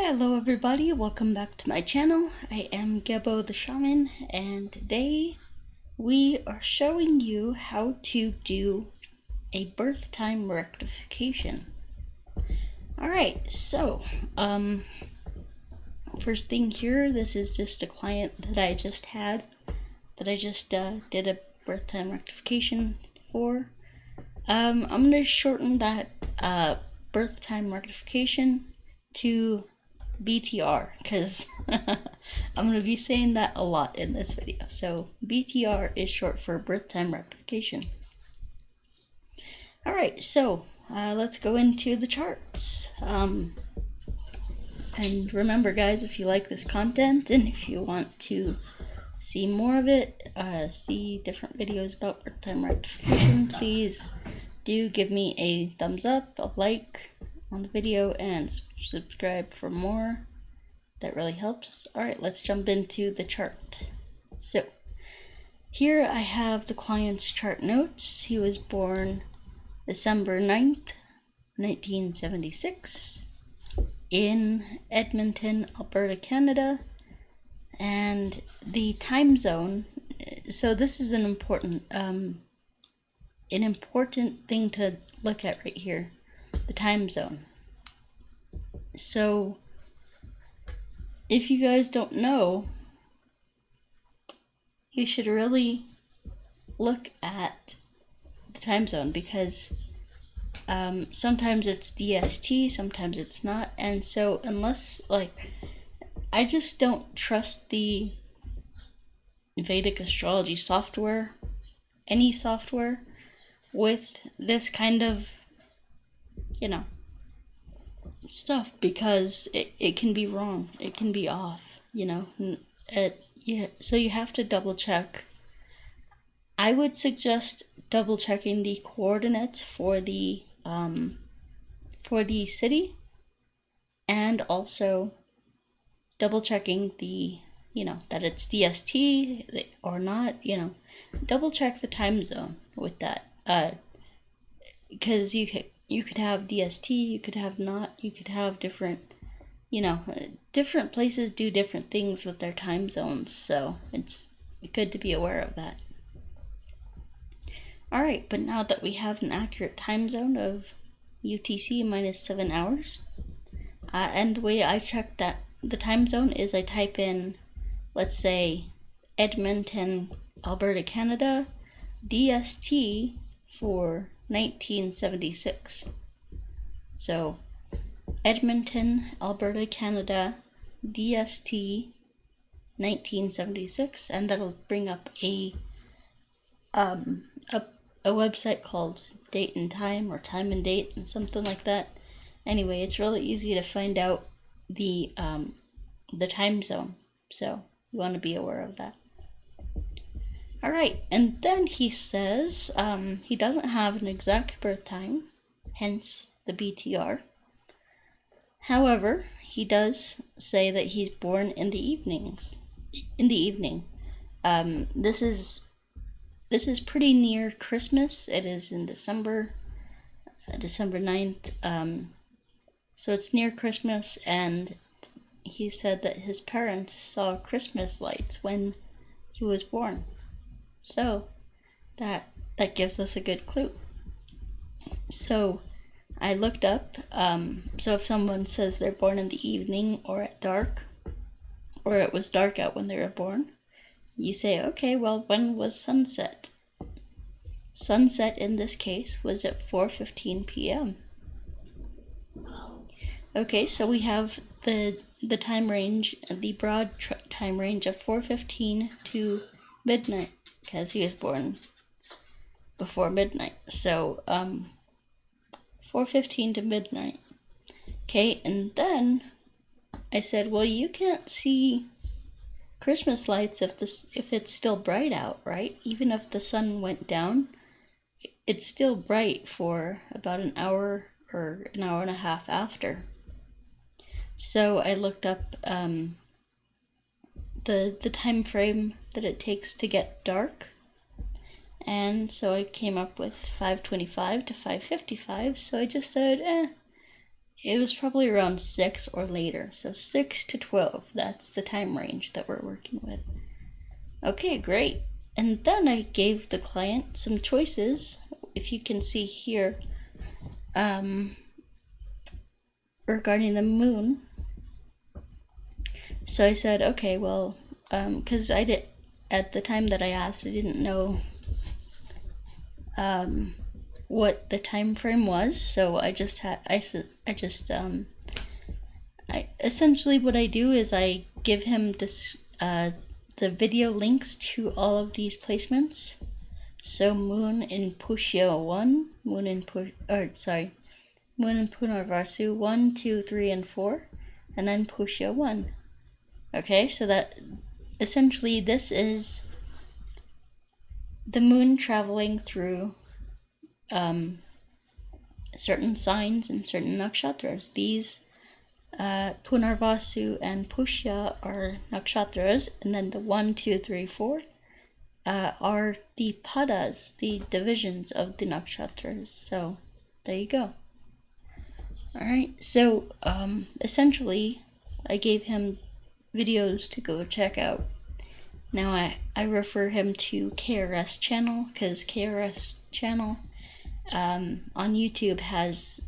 Hello everybody, welcome back to my channel. I am Gebo the Shaman, and today we are showing you how to do a birth time rectification. Alright, so first thing here, this is just a client that I just had, that I just did a birth time rectification for. I'm going to shorten that birth time rectification to BTR, because I'm going to be saying that a lot in this video. So BTR is short for birth time rectification. Alright, so let's go into the charts. And remember guys, if you like this content and if you want to see more of it, see different videos about birth time rectification, please do give me a thumbs up, a like on the video, and subscribe for more. That really helps. Alright, let's jump into the chart. So here I have the client's chart notes. He was born December 9th, 1976 in Edmonton, Alberta, Canada. And the time zone, so this is an important thing to look at right here. The time zone. So if you guys don't know, you should really look at the time zone, because sometimes it's DST, sometimes it's not, and so unless, like, I just don't trust the Vedic astrology software, any software, with this kind of, stuff, because it can be wrong, it can be off, so you have to double check. I would suggest double checking the coordinates for the city, and also double checking the, that it's DST or not, double check the time zone with that, because you could have DST, you could have not, you could have different, different places do different things with their time zones, so it's good to be aware of that. Alright, but now that we have an accurate time zone of UTC minus 7 hours, and the way I check that the time zone is I type in, let's say, Edmonton, Alberta, Canada, DST for 1976. So Edmonton, Alberta, Canada, DST 1976, and that'll bring up a website called Date and Time, or Time and Date, and something like that. Anyway, it's really easy to find out the time zone, so you want to be aware of that. Alright, and then he says he doesn't have an exact birth time, hence the BTR. However, he does say that he's born in the evening. This is pretty near Christmas. It is in December 9th. So it's near Christmas, and he said that his parents saw Christmas lights when he was born. So that gives us a good clue. So I looked up, so if someone says they're born in the evening or at dark, or it was dark out when they were born, you say, okay, well, when was sunset? Sunset in this case was at 4:15 p.m. Okay, so we have the time range, the broad time range of 4:15 to midnight, because he was born before midnight. So 4:15 to midnight. Okay, and then I said, well, you can't see Christmas lights if it's still bright out, right? Even if the sun went down, it's still bright for about an hour or an hour and a half after. So I looked up the time frame that it takes to get dark, and so I came up with 5:25 to 5:55. So I just said, It was probably around 6 or later. So 6 to 12, that's the time range that we're working with. Okay, great. And then I gave the client some choices, if you can see here, regarding the moon. So I said, okay, well, because at the time that I asked, I didn't know what the time frame was, so essentially what I do is I give him this the video links to all of these placements. So moon in Pushya 1, moon in Punarvasu 1, 2, 3, and 4, and then Pushya 1. Okay, so that essentially this is the moon traveling through certain signs and certain nakshatras. These Punarvasu and Pushya are nakshatras, and then the 1, 2, 3, 4 are the padas, the divisions of the nakshatras. So there you go. Alright, so essentially I gave him videos to go check out. Now I refer him to KRS channel, because KRS channel on YouTube has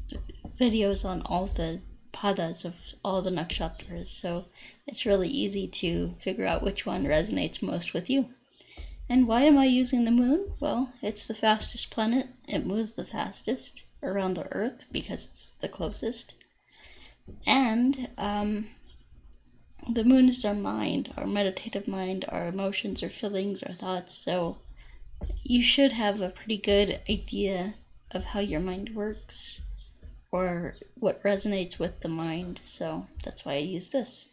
videos on all the padas of all the nakshatras, so it's really easy to figure out which one resonates most with you. And why am I using the moon? Well, it's the fastest planet. It moves the fastest around the Earth because it's the closest. And the moon is our mind, our meditative mind, our emotions, our feelings, our thoughts. So you should have a pretty good idea of how your mind works or what resonates with the mind. So that's why I use this.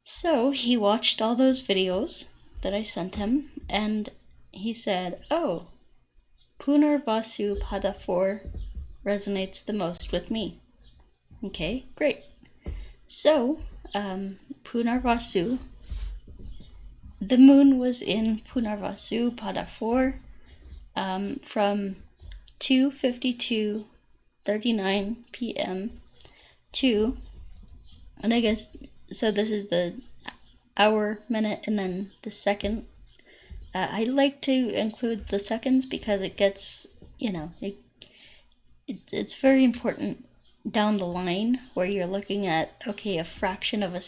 So he watched all those videos that I sent him, and he said, oh, Punarvasu Pada 4 resonates the most with me. Okay, great. So, Punarvasu, the moon was in Punarvasu Pada 4 from 2:52:39 p.m. to, and I guess, so this is the hour, minute, and then the second. I like to include the seconds because it gets, it's very important down the line where you're looking at, okay, a fraction of a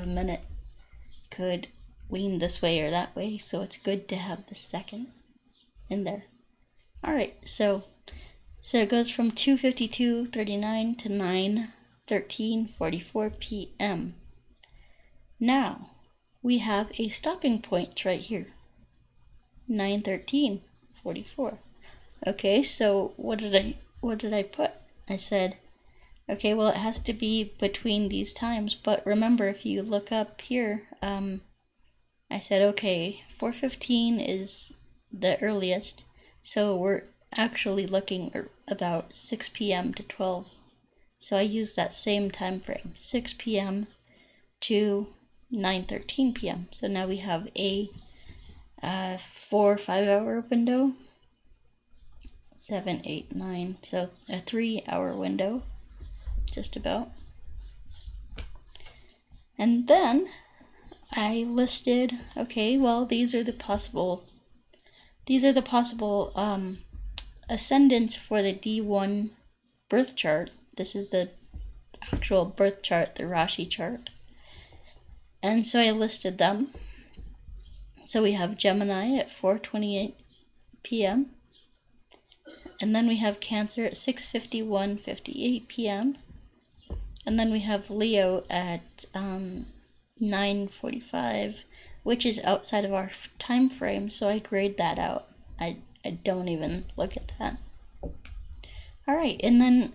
minute could lean this way or that way, so it's good to have the second in there. All right, so it goes from 2:52:39 to 9:13:44 p.m. Now we have a stopping point right here, 9:13:44. Okay, so what did I put? I said, okay, well, it has to be between these times, but remember, if you look up here, I said, okay, 4:15 is the earliest, so we're actually looking about 6 p.m. to 12. So I use that same time frame, 6 p.m. to 9:13 p.m. So now we have a 4 or 5 hour window, 7, 8, 9, so a 3 hour window, just about. And then I listed, okay, well, these are the possible ascendants for the D1 birth chart. This is the actual birth chart, the Rashi chart. And so I listed them. So we have Gemini at 4:28 p.m. And then we have Cancer at 6:51:58 p.m. And then we have Leo at 9:45, which is outside of our time frame, so I grayed that out. I don't even look at that. All right, and then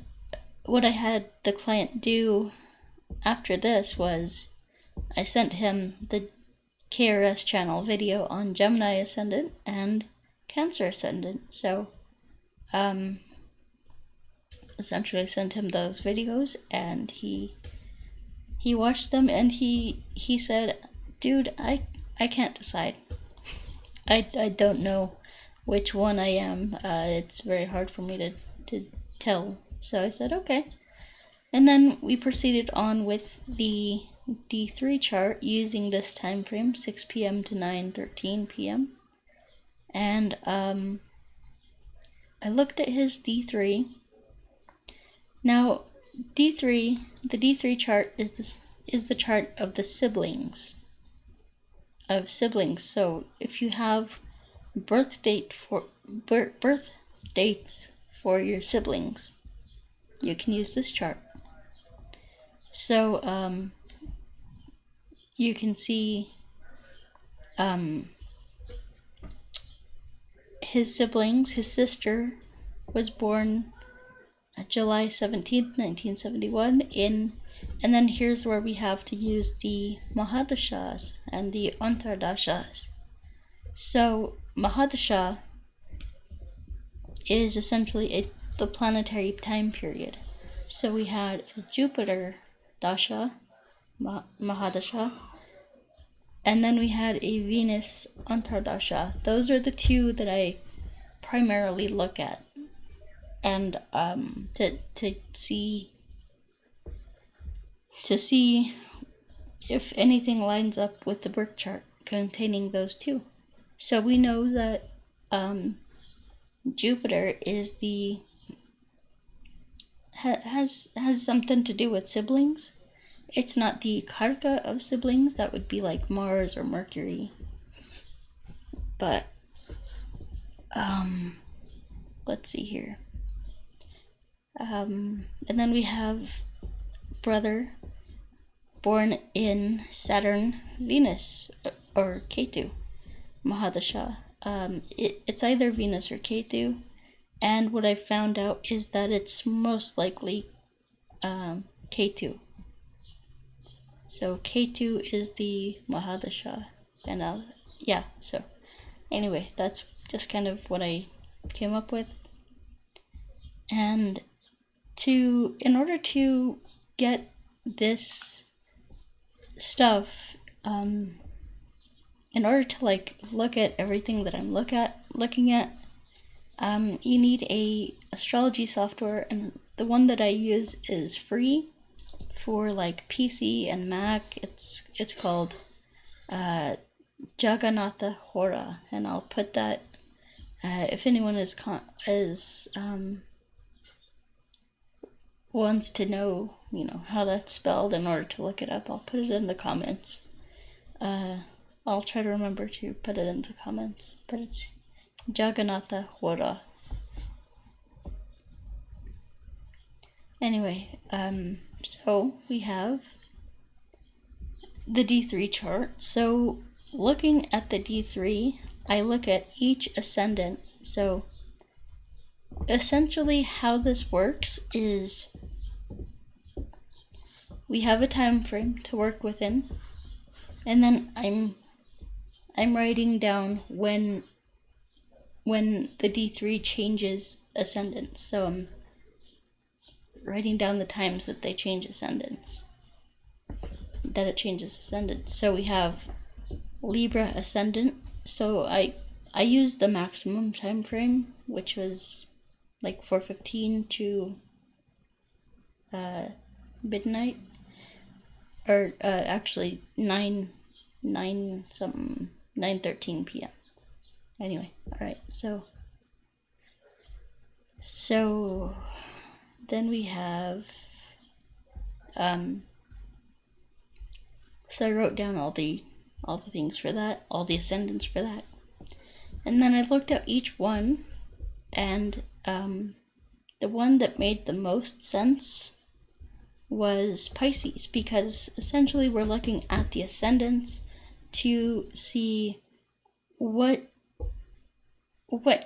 what I had the client do after this was I sent him the KRS channel video on Gemini Ascendant and Cancer Ascendant. So essentially I sent him those videos, and he watched them, and he said, dude, I can't decide. I don't know which one I am. It's very hard for me to tell So I said, okay. And then we proceeded on with the D3 chart using this time frame, 6 p.m. to 9:13 p.m. And I looked at his D3. Now, the D3 chart is the chart of the siblings. So if you have birth dates for your siblings, you can use this chart. So you can see his siblings. His sister was born July 17th, 1971 and then here's where we have to use the Mahadashas and the Antardashas. So Mahadasha is essentially the planetary time period. So we had a Jupiter Dasha, Mahadasha, and then we had a Venus Antardasha. Those are the two that I primarily look at, and to see if anything lines up with the birth chart containing those two. So we know that Jupiter is has something to do with siblings. It's not the karka of siblings, that would be like Mars or Mercury. But let's see here. And then we have brother born in Saturn, Venus, or Ketu, Mahadasha. It's either Venus or Ketu, and what I found out is that it's most likely Ketu. So Ketu is the Mahadasha, and so anyway, that's just kind of what I came up with. And in order to get this stuff, in order to look at everything that I'm looking at, you need a astrology software, and the one that I use is free for PC and Mac. It's called Jagannatha Hora, and I'll put that if anyone wants to know, how that's spelled in order to look it up, I'll put it in the comments. I'll try to remember to put it in the comments, but it's Jagannatha Hora. Anyway, so we have the D3 chart. So looking at the D3, I look at each ascendant. So essentially how this works is we have a time frame to work within, and then I'm writing down when the D3 changes ascendants. So I'm writing down the times that they change ascendants, that it changes ascendants. So we have Libra ascendant. So I used the maximum time frame, which was 4:15 to midnight, or actually 9:13 p.m. Anyway, all right. So then we have so I wrote down all the things for that, all the ascendants for that, and then I looked at each one, and the one that made the most sense was Pisces, because essentially we're looking at the ascendants to see what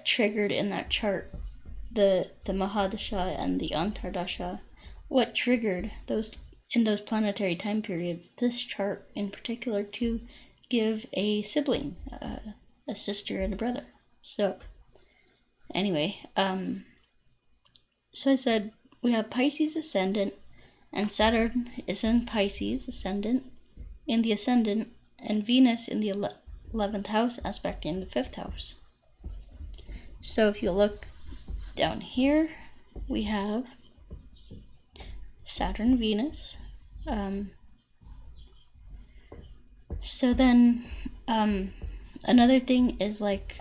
triggered in that chart, the Mahadasha and the Antardasha, what triggered those in those planetary time periods, this chart in particular, to give a sibling, a sister and a brother. So anyway, so I said we have Pisces ascendant, and Saturn is in Pisces ascendant, in the ascendant, and Venus in the 11th house, aspecting the 5th house. So if you look down here, we have Saturn, Venus. So then, another thing is like,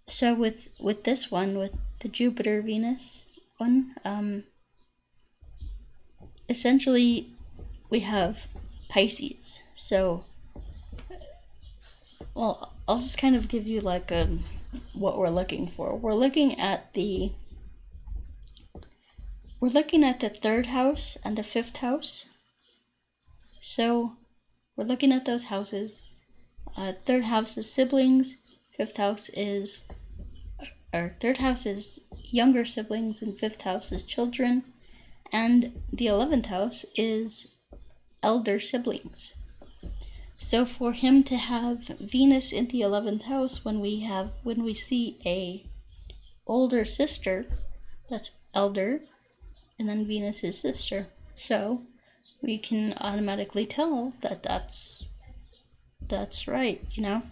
so with this one, with the Jupiter Venus one, essentially we have Pisces. So, well, I'll just kind of give you like what we're looking for. We're looking at the third house and the fifth house. So we're looking at those houses. Third house is siblings. Third house is younger siblings, and fifth house is children, and the 11th house is elder siblings. So for him to have Venus in the 11th house, when we see a older sister, that's elder, and then Venus is sister. So we can automatically tell that that's right,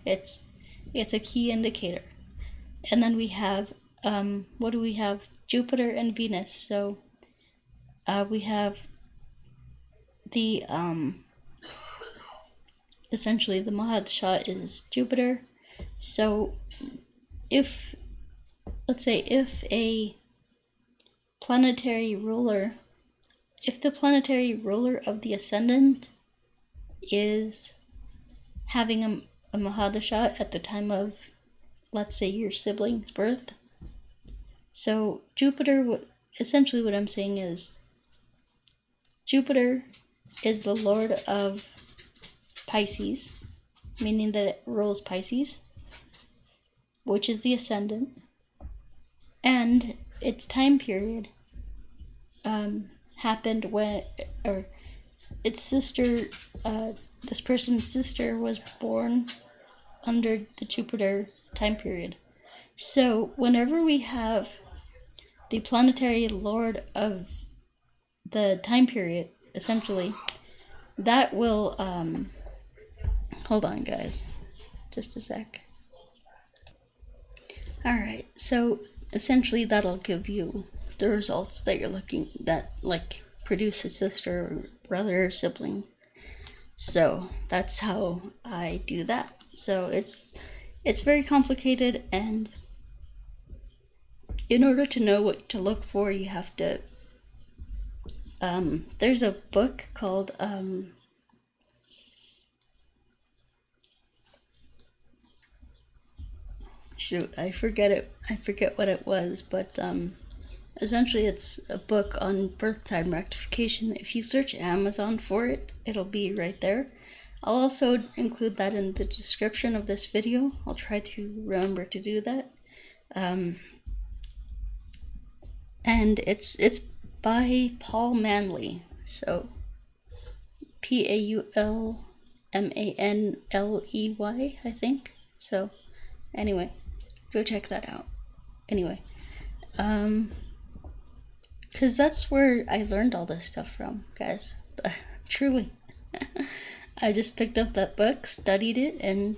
it's a key indicator. And then we have, what do we have? Jupiter and Venus. So we have the, essentially the Mahadasha is Jupiter. So let's say if the planetary ruler of the ascendant is having a Mahadasha at the time of, let's say, your sibling's birth. So Jupiter, essentially what I'm saying is, Jupiter is the lord of Pisces, meaning that it rules Pisces, which is the ascendant, and its time period happened when, or its sister, this person's sister was born under the Jupiter time period. So whenever we have the planetary lord of the time period, essentially, that will, hold on guys, just a sec. Alright, so essentially that'll give you the results that you're looking, that like produce a sister or brother or sibling. So that's how I do that. So it's very complicated, and in order to know what to look for, you have to, there's a book called, shoot, I forget what it was, but essentially it's a book on birth time rectification. If you search Amazon for it, it'll be right there. I'll also include that in the description of this video. I'll try to remember to do that. And it's by Paul Manley. So PaulManley, I think. So anyway, go check that out. Anyway, because that's where I learned all this stuff from, guys. Truly. I just picked up that book, studied it, and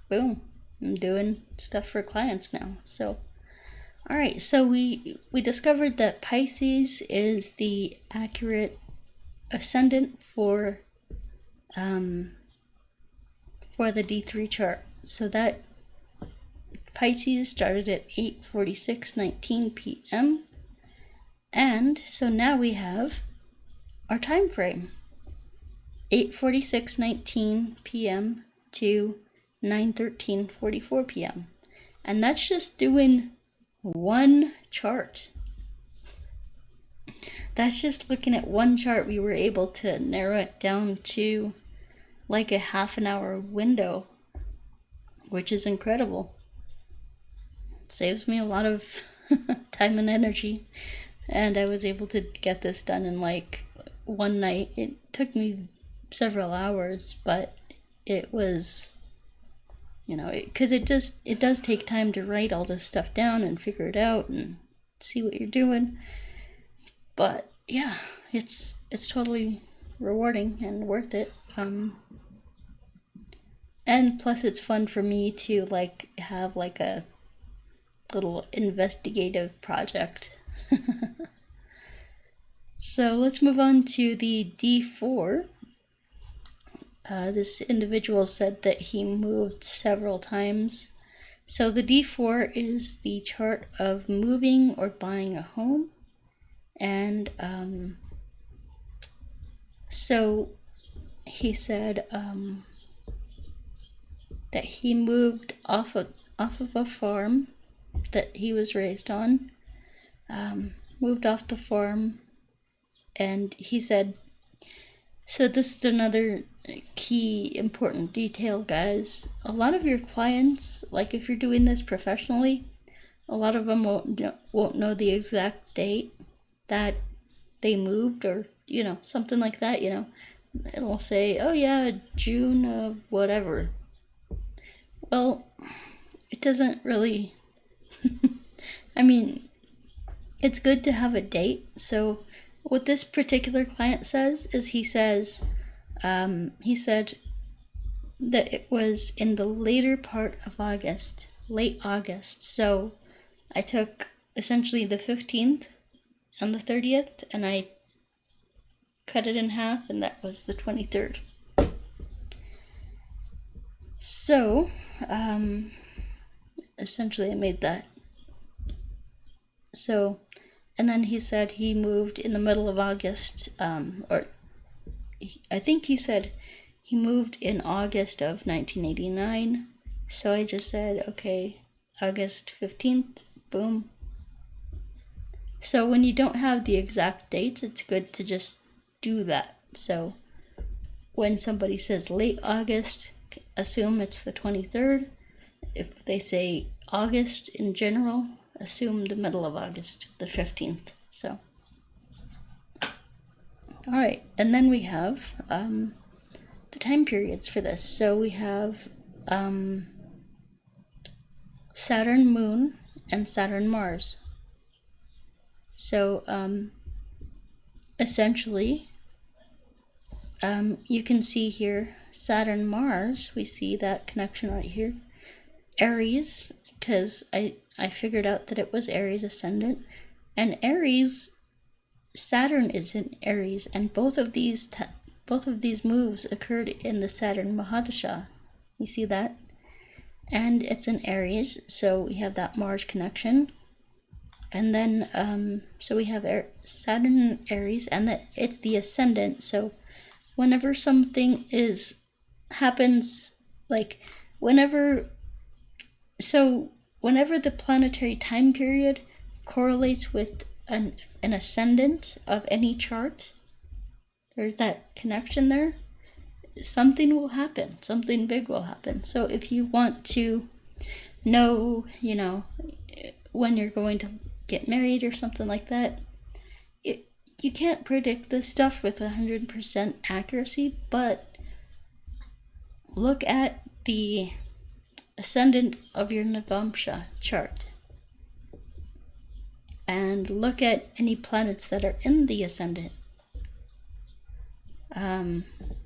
boom, I'm doing stuff for clients now. So, alright, so we discovered that Pisces is the accurate ascendant for the D3 chart. So that Pisces started at 8:46:19 p.m. And so now we have our time frame, 8:46:19 p.m. to 9:13:44 p.m. And that's just doing one chart. That's just looking at one chart. We were able to narrow it down to like a half an hour window, which is incredible. It saves me a lot of time and energy, and I was able to get this done in like one night. It took me several hours, but it was, because it does take time to write all this stuff down and figure it out and see what you're doing. But yeah, it's totally rewarding and worth it. And plus it's fun for me to like have like a little investigative project So let's move on to the D4. This individual said that he moved several times. So the D4 is the chart of moving or buying a home. And so he said that he moved off of a farm that he was raised on, moved off the farm, and he said, so this is another key important detail, guys. A lot of your clients, like if you're doing this professionally, a lot of them won't know the exact date that they moved, or something like that. It'll say, oh yeah, June of whatever. Well, it doesn't really I mean, it's good to have a date. So what this particular client says is he said that it was in the later part of August, late August. So I took essentially the 15th and the 30th, and I cut it in half, and that was the 23rd. So essentially I made that. So, and then he said he moved in the middle of August, I think he said he moved in August of 1989. So I just said, okay, August 15th, boom. So when you don't have the exact dates, it's good to just do that. So when somebody says late August, assume it's the 23rd. If they say August in general, assume the middle of August, the 15th. So, all right, and then we have the time periods for this. So we have Saturn Moon and Saturn Mars. So essentially, you can see here Saturn Mars. We see that connection right here. Aries, because I figured out that it was Aries ascendant, and Aries, Saturn is in Aries, and both of these moves occurred in the Saturn Mahadasha. You see that? And it's in Aries, so we have that Mars connection. And then so we have Saturn in Aries, and that it's the ascendant. So whenever something happens, like whenever the planetary time period correlates with an ascendant of any chart, there's that connection there, something will happen, something big will happen. So if you want to know, when you're going to get married or something like that, you can't predict this stuff with 100% accuracy, but look at the ascendant of your Navamsha chart and look at any planets that are in the ascendant.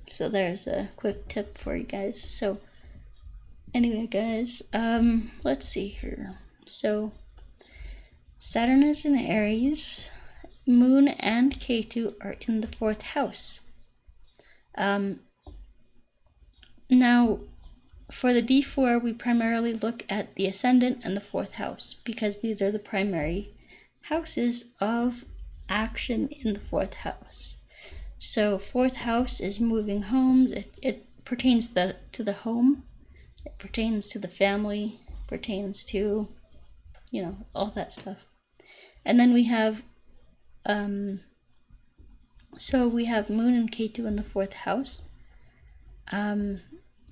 So there's a quick tip for you guys. So anyway, guys, let's see here. So Saturn is in Aries, Moon and Ketu are in the 4th house. Now for the D4, we primarily look at the ascendant and the 4th house because these are the primary houses of action in the 4th house. So 4th house is moving homes. It pertains to the home. It pertains to the family. Pertains to, all that stuff. And then we have, so we have Moon and Ketu in the 4th house.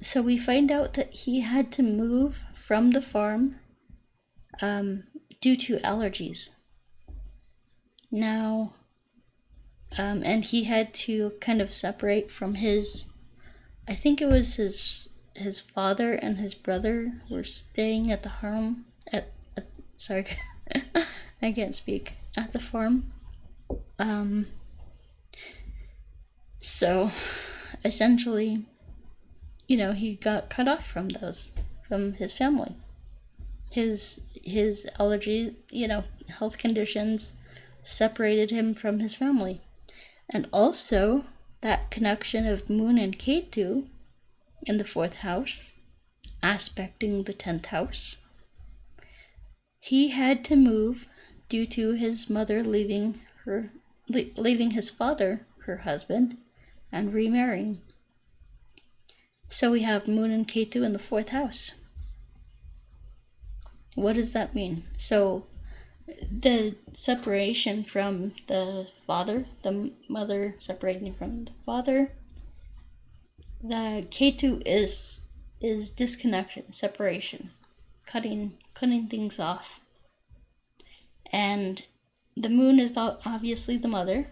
So we find out that he had to move from the farm due to allergies. Now, and he had to kind of separate from I think it was his father and his brother were staying at the farm, sorry, I can't speak, at the farm. So essentially, he got cut off from his family. His allergies, health conditions separated him from his family. And also that connection of Moon and Ketu in the 4th house, aspecting the 10th house. He had to move due to his mother leaving his father, her husband, and remarrying. So we have Moon and Ketu in the 4th house. What does that mean? So the separation from the father, the mother separating from the father, the Ketu is disconnection, separation, cutting things off. And the Moon is obviously the mother,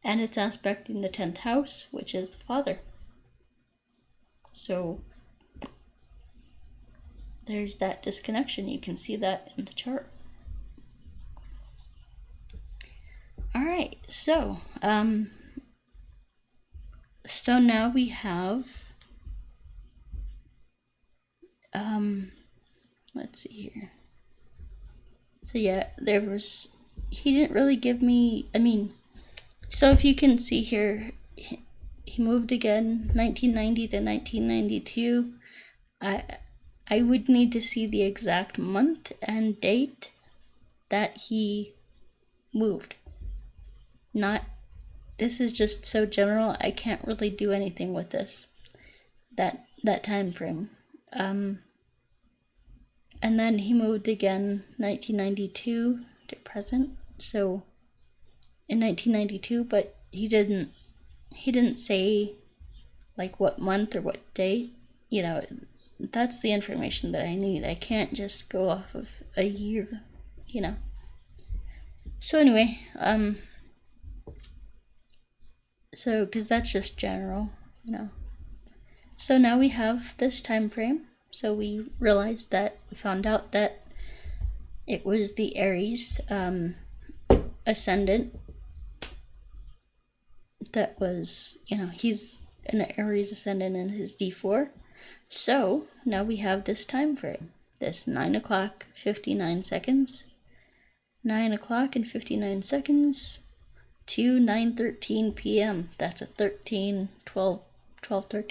and it's aspecting the 10th house, which is the father. So there's that disconnection. You can see that in the chart. All right, so now we have let's see here. So yeah, he didn't really give me, so if you can see here, he moved again 1990 to 1992. I would need to see the exact month and date that he moved. This is just so general, I can't really do anything with this, that time frame. And then he moved again 1992 to present, so in 1992, but he didn't say like what month or what date. That's the information that I need. I can't just go off of a year, So anyway, so because that's just general, So now we have this time frame. So we found out that it was the Aries ascendant that was, he's an Aries ascendant in his D4. So now we have this time frame, this 9 o'clock 59 seconds, 9 o'clock and 59 seconds to 9:13 p.m. That's a 13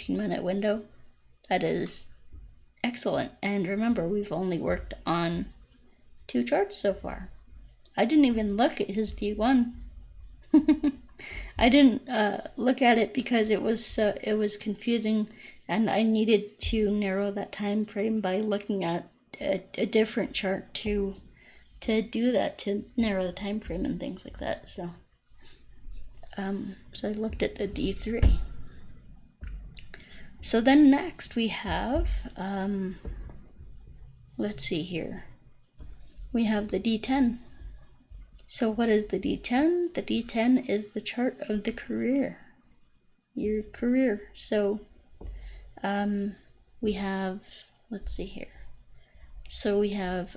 minute window. That is excellent. And remember, we've only worked on 2 charts so far. I didn't even look at his D1. I didn't look at it because it was confusing, and I needed to narrow that time frame by looking at a different chart to do that, to narrow the time frame and things like that. So I looked at the D3. So then next we have let's see here. We have the D10. So what is the D10? The D10 is the chart of the career, your career. So we have, let's see here. So we have,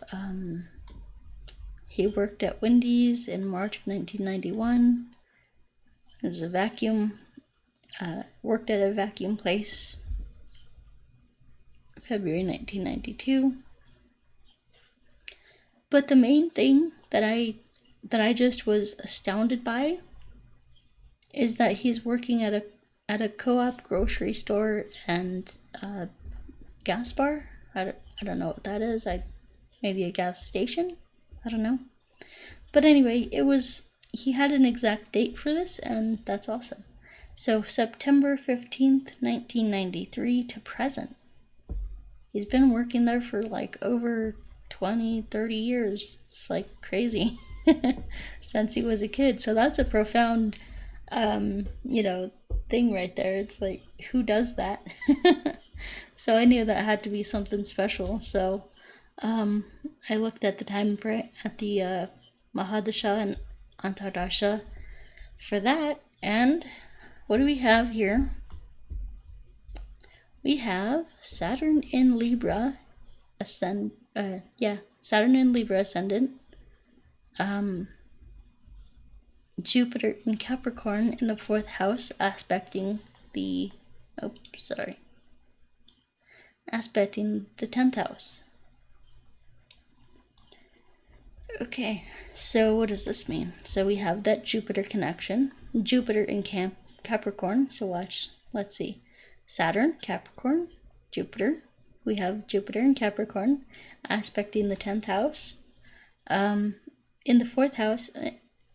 he worked at Wendy's in March of 1991. It was a vacuum, worked at a vacuum place, February 1992. But the main thing that I just was astounded by is that he's working at a co-op grocery store and gas bar. I don't know what that is. Maybe a gas station. I don't know. But anyway, he had an exact date for this, and that's awesome. So September 15th, 1993 to present. He's been working there for like over 20, 30 years. It's like crazy. Since he was a kid. So that's a profound thing right there. It's like, who does that? So I knew that had to be something special. So I looked at the time frame at the Mahadasha and Antardasha for that. And what do we have here? We have Saturn in Libra Saturn in Libra ascendant. Jupiter in Capricorn in the 4th house, aspecting the 10th house. Okay, so what does this mean? So we have that Jupiter connection. Jupiter in Capricorn. So let's see. Saturn, Capricorn, Jupiter. We have Jupiter in Capricorn aspecting the 10th house. In the 4th house,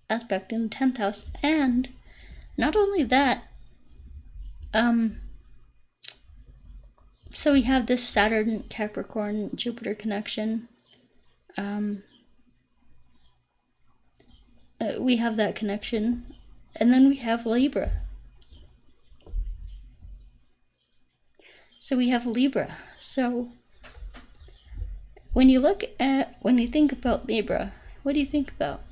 aspecting the 10th house. And not only that, so we have this Saturn, Capricorn, Jupiter connection. We have that connection, and then we have Libra. So we have Libra. So when you think about Libra, what do you think about?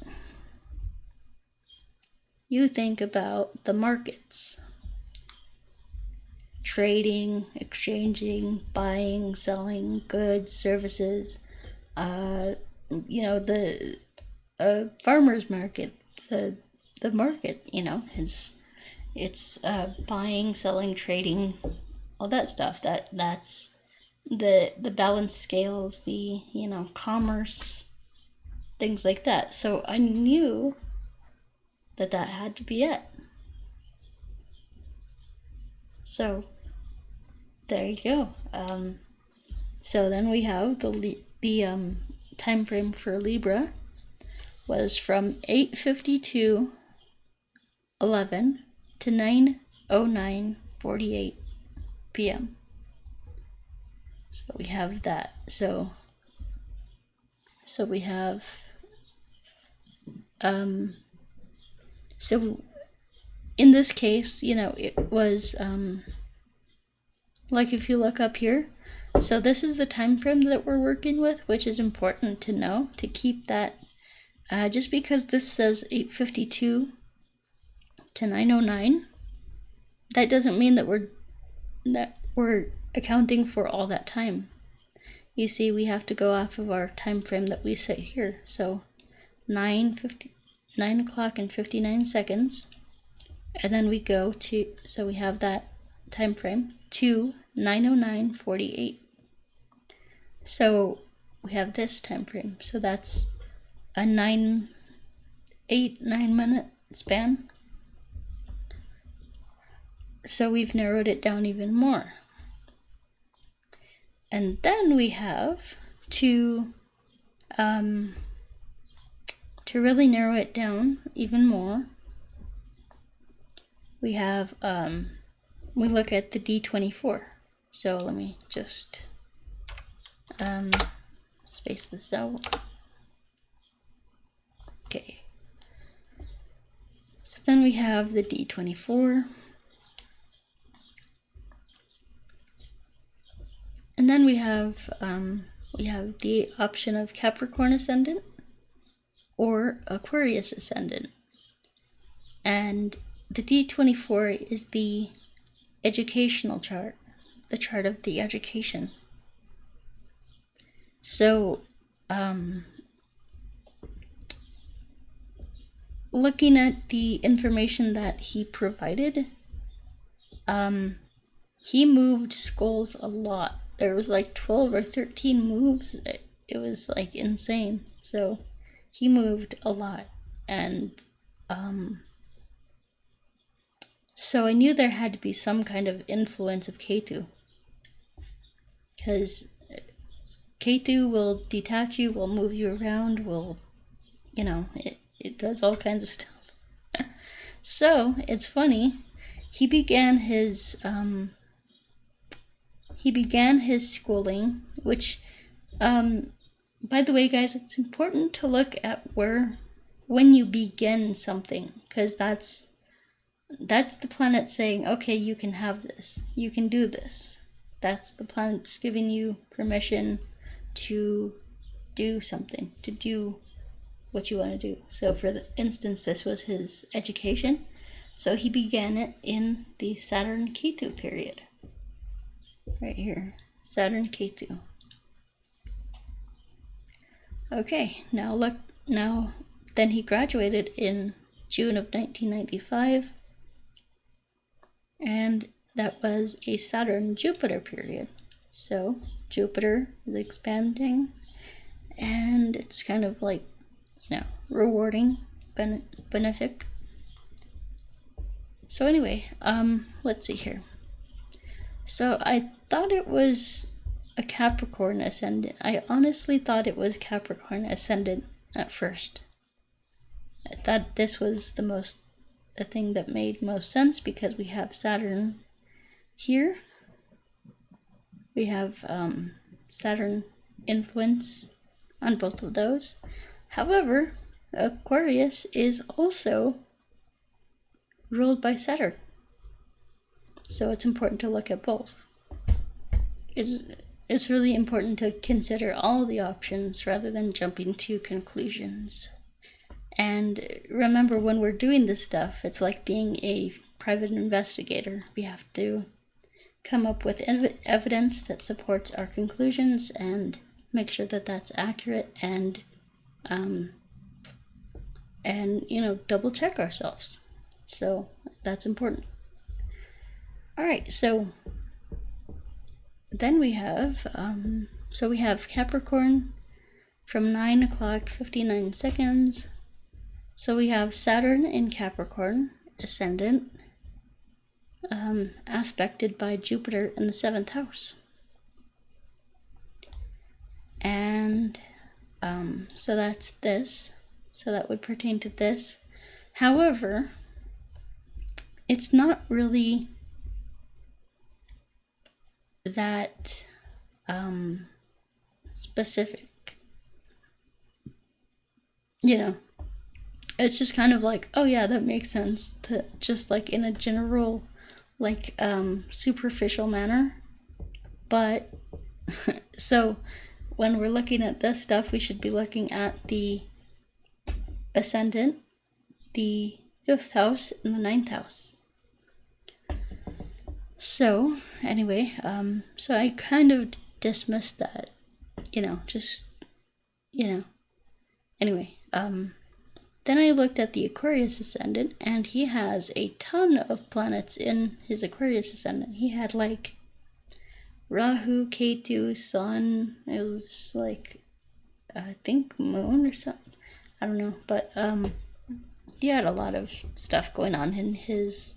You think about the markets. Trading, exchanging, buying, selling goods, services, the farmer's market, the market, it's buying, selling, trading, all that stuff. That's the balance scales, the commerce, things like that. So I knew that had to be it. So there you go. So then we have the time frame for Libra was from 8:52:11 to 9:09:48 p.m. So we have that. So we have so in this case, it was like if you look up here, so this is the time frame that we're working with, which is important to know, to keep that. Just because this says 8:52 to 9:09, that doesn't mean that we're accounting for all that time. You see, we have to go off of our time frame that we set here. So 9 o'clock and 59 seconds, and then we go to, so we have that time frame to 9:09:48. So we have this time frame. So that's a 9 minute span. So we've narrowed it down even more. And then we have to really narrow it down even more. We have we look at the D24. So let me just space this out. Okay. So then we have the D24. And then we have the option of Capricorn ascendant or Aquarius ascendant. And the D24 is the educational chart, the chart of the education. So looking at the information that he provided, he moved skulls a lot. There was like 12 or 13 moves. It was like insane. So he moved a lot. And so I knew there had to be some kind of influence of Ketu. Because Ketu will detach you, will move you around, will, it does all kinds of stuff. So it's funny. He began his schooling, which, by the way, guys, it's important to look at when you begin something, because that's the planet saying, okay, you can have this, you can do this. That's the planet's giving you permission to do something, to do what you want to do. So for instance, this was his education. So he began it in the Saturn Ketu period. Right here, Saturn Ketu. Okay, now then he graduated in June of 1995. And that was a Saturn-Jupiter period. So Jupiter is expanding, and it's kind of like rewarding, benefic. So anyway, let's see here. So I thought it was a Capricorn ascendant. I honestly thought it was Capricorn ascendant at first. I thought this was the thing that made most sense, because we have Saturn here. We have Saturn influence on both of those. However, Aquarius is also ruled by Saturn, so it's important to look at both. It's really important to consider all the options rather than jumping to conclusions. And remember, when we're doing this stuff, it's like being a private investigator. We have to come up with evidence that supports our conclusions and make sure that that's accurate, and double check ourselves. So that's important. All right, so then we have Capricorn from 9 o'clock 59 seconds. So we have Saturn in Capricorn ascendant, aspected by Jupiter in the 7th house. And so that's this. So that would pertain to this. However, it's not really that specific. It's just kind of like, oh yeah, that makes sense, to just like in a general, like superficial manner. But so when we're looking at this stuff, we should be looking at the ascendant, the 5th house, and the 9th house. So anyway, so I kind of dismissed that, anyway, then I looked at the Aquarius ascendant, and he has a ton of planets in his Aquarius ascendant. He had like Rahu, Ketu, Sun, it was like, I think Moon or something, I don't know, but he had a lot of stuff going on in his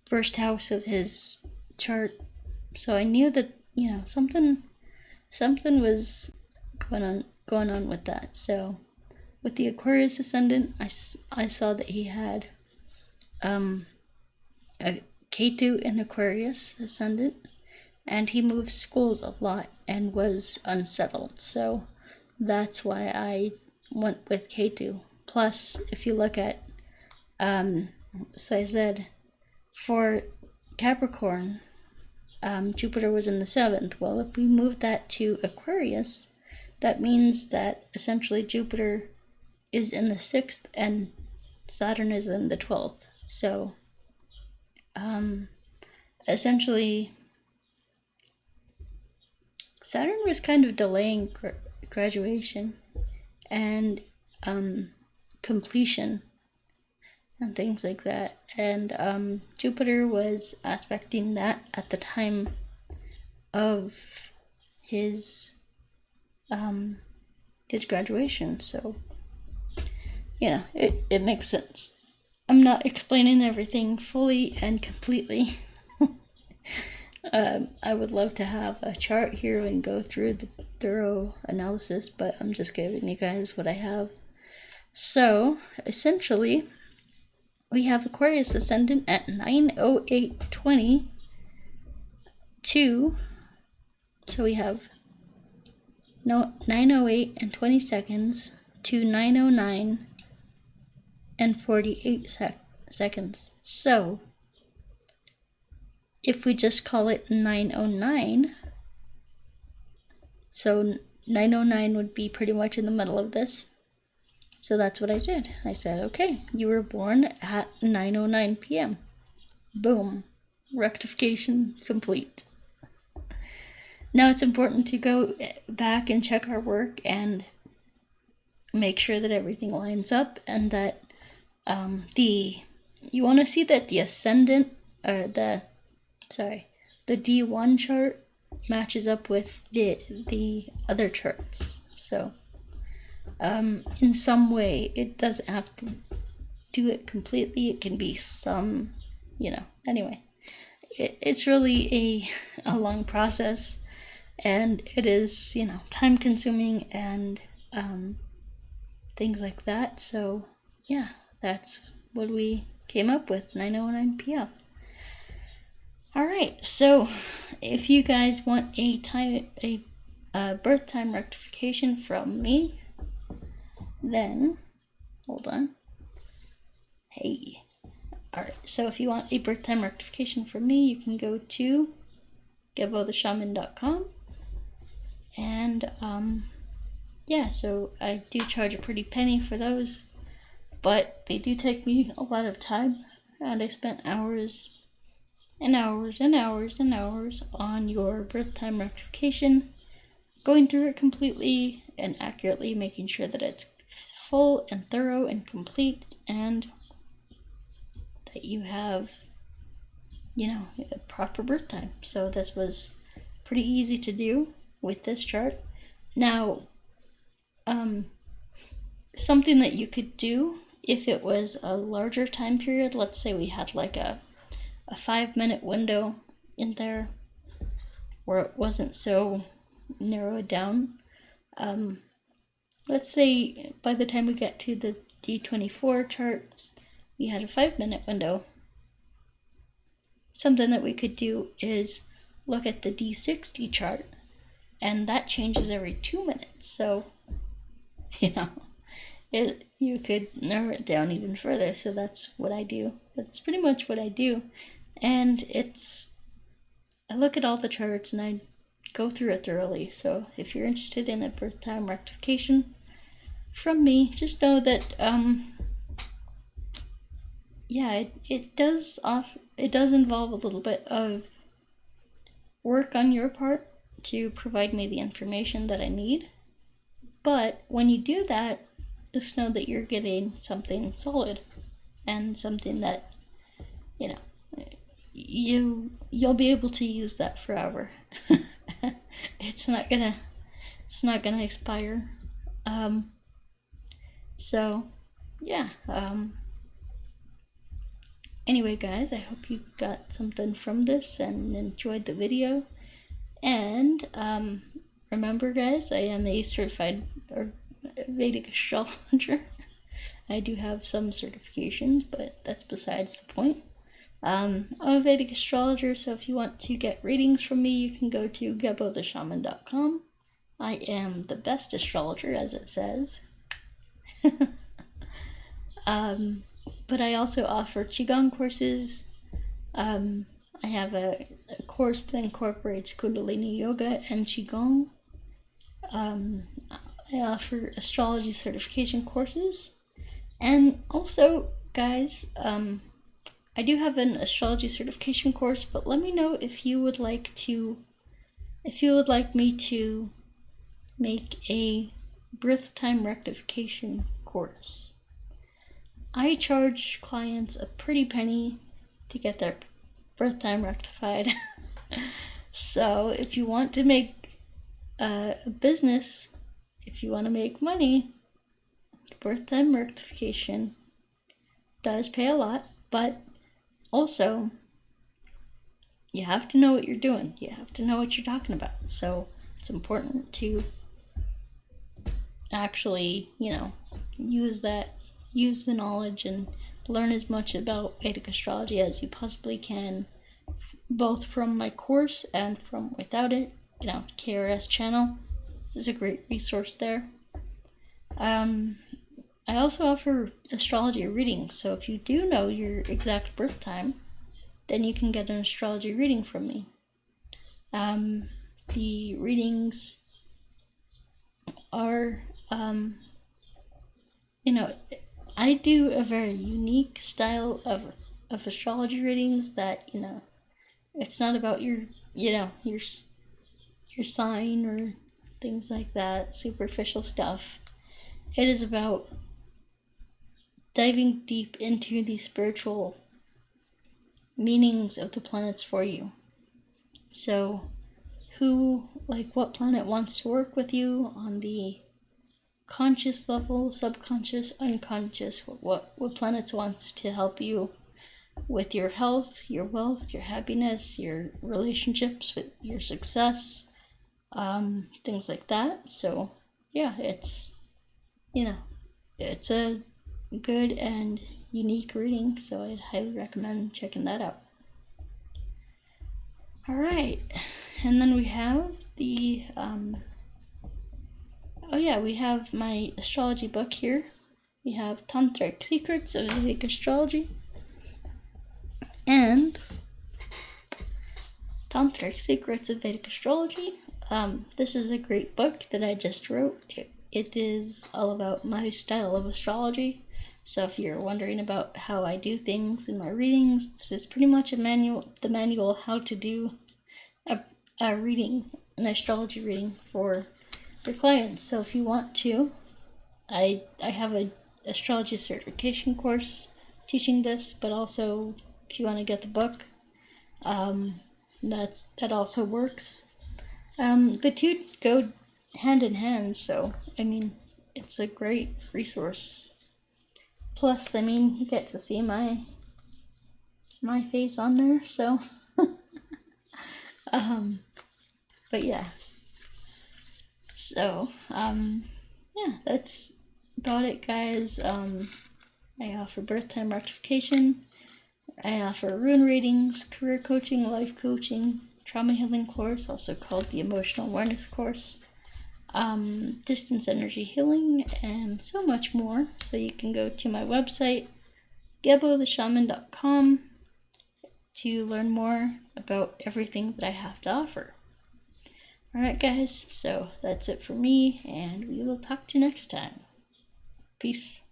first house of his chart. So I knew that, something was going on with that. So with the Aquarius ascendant, I saw that he had a Ketu in Aquarius ascendant, and he moved schools a lot and was unsettled. So that's why I went with Ketu. Plus, if you look at, so I said for Capricorn, Jupiter was in the 7th. Well, if we move that to Aquarius, that means that essentially Jupiter is in the 6th and Saturn is in the 12th. So essentially Saturn was kind of delaying graduation and completion and things like that. And Jupiter was aspecting that at the time of his graduation. So it makes sense. I'm not explaining everything fully and completely. I would love to have a chart here and go through the thorough analysis, but I'm just giving you guys what I have. So essentially, we have Aquarius ascendant at 9:08:22. So we have 9:08 and 20 seconds to 9:09 and 48 seconds. So if we just call it 9:09, so 9:09 would be pretty much in the middle of this. So that's what I did. I said, okay, you were born at 9:09 p.m. Boom. Rectification complete. Now it's important to go back and check our work and make sure that everything lines up, and that you want to see that the ascendant, or the D1 chart matches up with the other charts. So in some way. It doesn't have to do it completely. It can be some, anyway. It's really a long process, and it is, time consuming and things like that. So yeah, that's what we came up with, 909 p.m. Alright, so if you guys want a birth time rectification from me, then hold on. Hey. Alright, so if you want a birth time rectification from me, you can go to gebotheshaman.com. And yeah, so I do charge a pretty penny for those, but they do take me a lot of time, and I spent hours and hours and hours and hours on your birth time rectification, going through it completely and accurately, making sure that it's full and thorough and complete, and that you have, a proper birth time. So this was pretty easy to do with this chart. Now, something that you could do if it was a larger time period, let's say we had like a 5-minute window in there where it wasn't so narrowed down. Let's say by the time we get to the D24 chart, we had a 5-minute window. Something that we could do is look at the D60 chart, and that changes every 2 minutes. So, you could narrow it down even further. So that's what I do. That's pretty much what I do. And I look at all the charts and I go through it thoroughly. So if you're interested in a birth time rectification from me, just know that it does involve a little bit of work on your part to provide me the information that I need. But when you do that, just know that you're getting something solid and something that you'll be able to use that forever. It's not gonna expire. So yeah. Anyway, guys, I hope you got something from this and enjoyed the video. And remember, guys, I am a certified Vedic astrologer. I do have some certifications, but that's besides the point. I'm a Vedic astrologer, so if you want to get readings from me, you can go to gebotheshaman.com. I am the best astrologer, as it says. But I also offer Qigong courses. I have a course that incorporates Kundalini Yoga and Qigong. I offer astrology certification courses. And also, guys, I do have an astrology certification course, but let me know if you would like me to make a birth time rectification course. I charge clients a pretty penny to get their birth time rectified. So if you want to make a business, if you want to make money, birth time rectification does pay a lot, but also you have to know what you're doing. You have to know what you're talking about. So it's important to actually, use the knowledge and learn as much about Vedic astrology as you possibly can, both from my course and from without it. KRS channel is a great resource there. I also offer astrology readings, so if you do know your exact birth time, then you can get an astrology reading from me. The readings are, I do a very unique style of astrology readings that, it's not about your sign or things like that, superficial stuff. It is about diving deep into the spiritual meanings of the planets for you. So what planet wants to work with you on the conscious level, subconscious, unconscious, what planets wants to help you with your health, your wealth, your happiness, your relationships, with your success, things like that. So yeah, it's it's a good and unique reading, so I'd highly recommend checking that out. All right, and then we have the we have my astrology book here. We have Tantric Secrets of Vedic Astrology and Tantric Secrets of Vedic Astrology. This is a great book that I just wrote. It is all about my style of astrology. So if you're wondering about how I do things in my readings, this is pretty much the manual how to do a reading, an astrology reading for your clients. So if you want to, I have a astrology certification course teaching this, but also if you want to get the book, that also works. The two go hand in hand, so I mean it's a great resource. Plus, I mean, you get to see my face on there, so but yeah. So, yeah, that's about it, guys. I offer birth time rectification. I offer rune readings, career coaching, life coaching, trauma healing course, also called the emotional awareness course, distance energy healing, and so much more. So you can go to my website, gebotheshaman.com, to learn more about everything that I have to offer. Alright guys, so that's it for me, and we will talk to you next time. Peace.